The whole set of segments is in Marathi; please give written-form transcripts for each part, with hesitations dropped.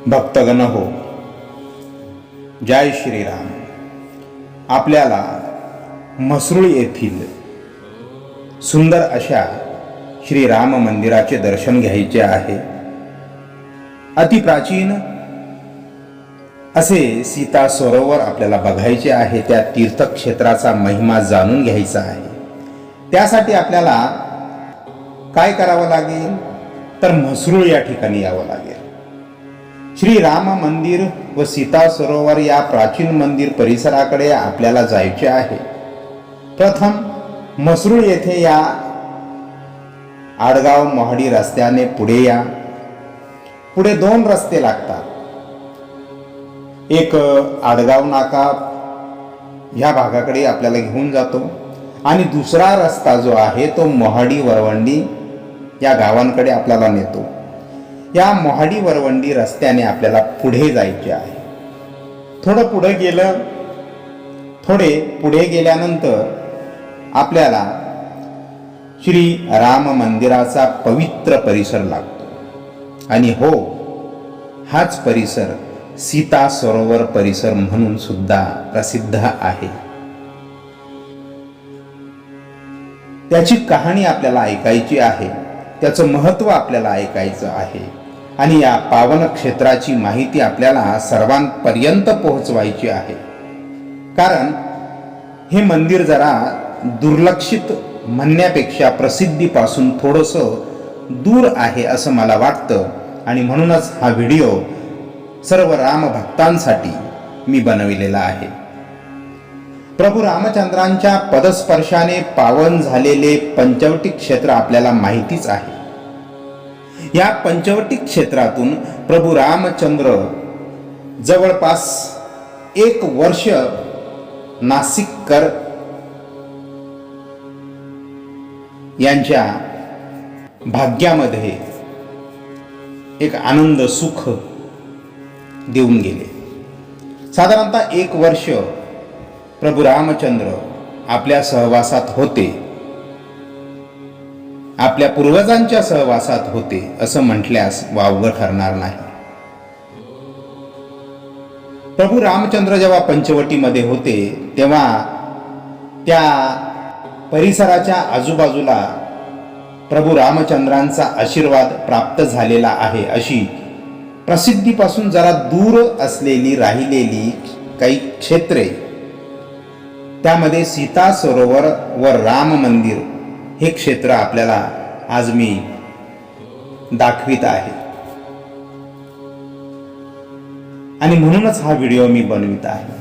भक्तगण हो, जय श्रीराम. आपल्याला म्हसरूळ येथील सुंदर अशा श्रीराम मंदिराचे दर्शन घ्यायचे आहे. अतिप्राचीन असे सीता सरोवर आपल्याला बघायचे आहे. त्या तीर्थक्षेत्राचा महिमा जाणून घ्यायचा आहे. त्यासाठी आपल्याला काय करावं लागेल तर म्हसरूळ या ठिकाणी यावं लागेल. श्री राम मंदिर व सीता सरोवर या प्राचीन मंदिर परिसराकडे आपल्याला जायचे आहे. प्रथम म्हसरूळ येथे या आडगाव मोहाडी रस्त्याने पुढे या. पुढे 2 रस्ते लागतात. एक आडगाव नाका ह्या भागाकडे आपल्याला घेऊन जातो आणि दुसरा रस्ता जो आहे तो मोहाडी वरवंडी या गावांकडे आपल्याला नेतो. या मोहाडी वरवंडी रस्त्याने आपल्याला पुढे जायचे आहे. थोडे पुढे गेल्यानंतर आपल्याला श्री राम मंदिराचा पवित्र परिसर लागतो आणि हो, हाच परिसर सीता सरोवर परिसर म्हणून सुद्धा प्रसिद्ध आहे. त्याची कहाणी आपल्याला ऐकायची आहे. त्याचं महत्त्व आपल्याला ऐकायचं आहे आणि या पावन क्षेत्राची माहिती आपल्याला सर्वांपर्यंत पोहोचवायची आहे. कारण हे मंदिर जरा दुर्लक्षित म्हणण्यापेक्षा प्रसिद्धीपासून थोडंसं दूर आहे असं मला वाटतं आणि म्हणूनच हा व्हिडिओ सर्व राम भक्तांसाठी मी बनविलेला आहे. प्रभू रामचंद्रांच्या पदस्पर्शाने पावन झालेले पंचवटी क्षेत्र आपल्याला माहितीच आहे. या पंचवटी क्षेत्रातून प्रभू रामचंद्र जवळपास 1 वर्ष नाशिककर यांच्या भाग्यामध्ये एक आनंद सुख देऊन गेले. साधारणतः 1 वर्ष प्रभू रामचंद्र आपल्या सहवासात होते, आपल्या पूर्वजांच्या सहवासात होते असं म्हटल्यास वावगं ठरणार नाही. प्रभू रामचंद्र जेव्हा पंचवटीमध्ये होते तेव्हा त्या परिसराच्या आजूबाजूला प्रभू रामचंद्रांचा आशीर्वाद प्राप्त झालेला आहे अशी प्रसिद्धीपासून जरा दूर असलेली राहिलेली काही क्षेत्रे, त्यामध्ये सीता सरोवर व राम मंदिर हे क्षेत्र आपल्याला आज मी दाखवित आहे आणि म्हणूनच हा व्हिडिओ मी बनवित आहे.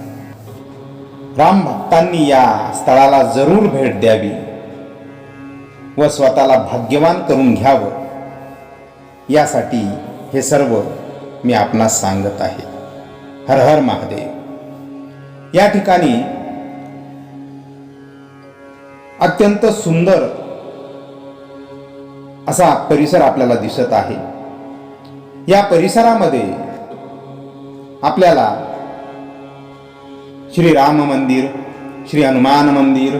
राम भक्तांनी या स्थळाला जरूर भेट द्यावी व स्वतःला भाग्यवान करून घ्यावं यासाठी हे सर्व मी आपणास सांगत आहे. हर हर महादेव. या ठिकाणी अत्यंत सुंदर असा परिसर आपल्याला दिसत आहे. या परिसरामध्ये आपल्याला श्री राम मंदिर, श्री हनुमान मंदिर,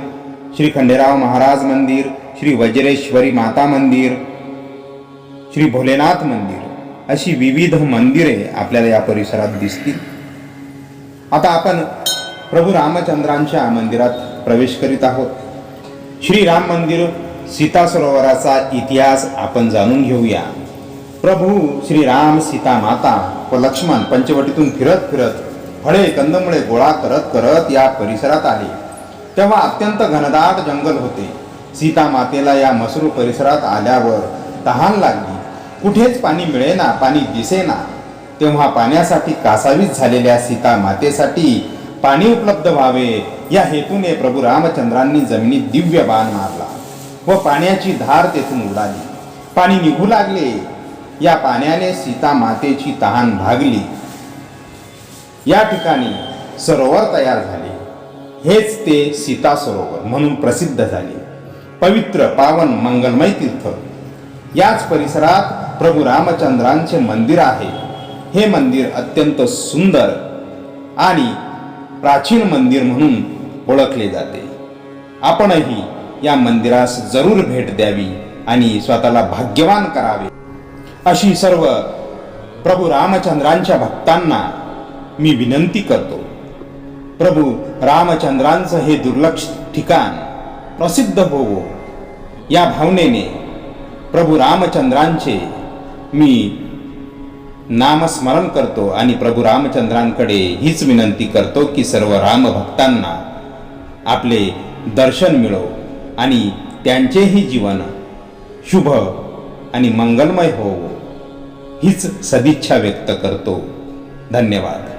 श्री खंडेराव महाराज मंदिर, श्री वज्रेश्वरी माता मंदिर, श्री भोलेनाथ मंदिर अशी विविध मंदिरे आपल्याला या परिसरात दिसतील. आता आपण प्रभू रामचंद्रांच्या मंदिरात प्रवेश करीत आहोत. श्री राम मंदिर सीता सरोवराचा इतिहास आपण जाणून घेऊया. प्रभू श्री राम, सीता माता व लक्ष्मण पंचवटीतून फिरत फिरत फळे कंदमुळे गोळा करत करत या परिसरात आले. तेव्हा अत्यंत घनदाट जंगल होते. सीता मातेला या म्हसरूळ परिसरात आल्यावर तहान लागली. कुठेच पाणी मिळेना, पाणी दिसेना. तेव्हा पाण्यासाठी कासावीस झालेल्या सीता मातेसाठी पाणी उपलब्ध व्हावे या हेतूने प्रभू रामचंद्रांनी जमिनीत दिव्य बाण मारला व पाण्याची धार तेथून उडाली. पाणी निघू लागले. या पाण्याने सीता मातेची तहान भागली. या ठिकाणी सरोवर तयार झाले. हेच ते सीता सरोवर म्हणून प्रसिद्ध झाले. पवित्र, पावन, मंगलमय तीर्थ. याच परिसरात प्रभू रामचंद्रांचे मंदिर आहे. हे मंदिर अत्यंत सुंदर आणि प्राचीन मंदिर म्हणून ओळखले जाते. आपणही या मंदिरास जरूर भेट द्यावी आणि स्वतःला भाग्यवान करावे अशी सर्व प्रभू रामचंद्रांच्या भक्तांना मी विनंती करतो, प्रभू रामचंद्रांचं हे दुर्लक्षित ठिकाण प्रसिद्ध होवो या भावनेने प्रभू रामचंद्रांचे मी नामस्मरण करतो आणि प्रभू रामचंद्रांकडे हीच विनंती करतो की सर्व रामभक्तांना आपले दर्शन मिळो आणि त्यांचेही जीवन शुभ आणि मंगलमय हो, हीच सदिच्छा व्यक्त करतो. धन्यवाद.